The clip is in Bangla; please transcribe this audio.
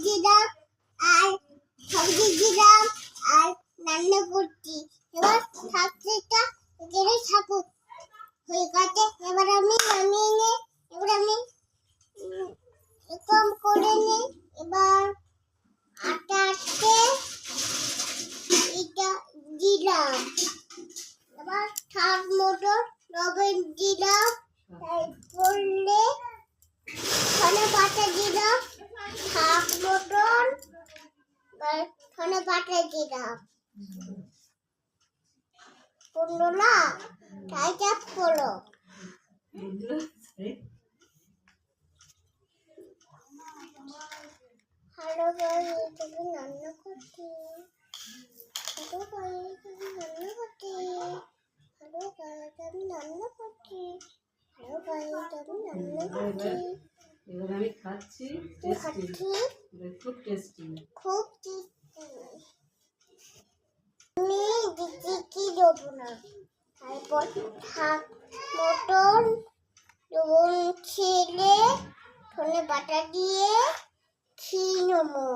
দিলাম আর সবজি দিলাম আর রান্না করছি। এবার সবজিটা গেলে থাকুক হয়ে গেছে। এবার আমি নামিয়ে নিই। এবার আমি কম করে নিই। এবার আটাতে এটা দিলাম। এবার স্বাদ মতো লবণ দিলাম। তারপরে ধনে পাতা দিলাম স্বাদ মতন। ধনে পাতা দিলাম। বন্ধুরা ট্রাই করো। হ্যালো গাইস, আমি রান্না করছি। হ্যালো গাইস, আমি রান্না করছি। হ্যালো গাইস, আমি রান্না করছি। হ্যালো গাইস, আমি রান্না করছি। এবার আমি খাচ্ছি। খুব টেস্টি। খুব টেস্টি। আমি দিচ্ছি কি দেবো না। তারপর শাক মটন লবণ ছেড়ে ধনে পাতা দিয়ে খেয়ে নেবো।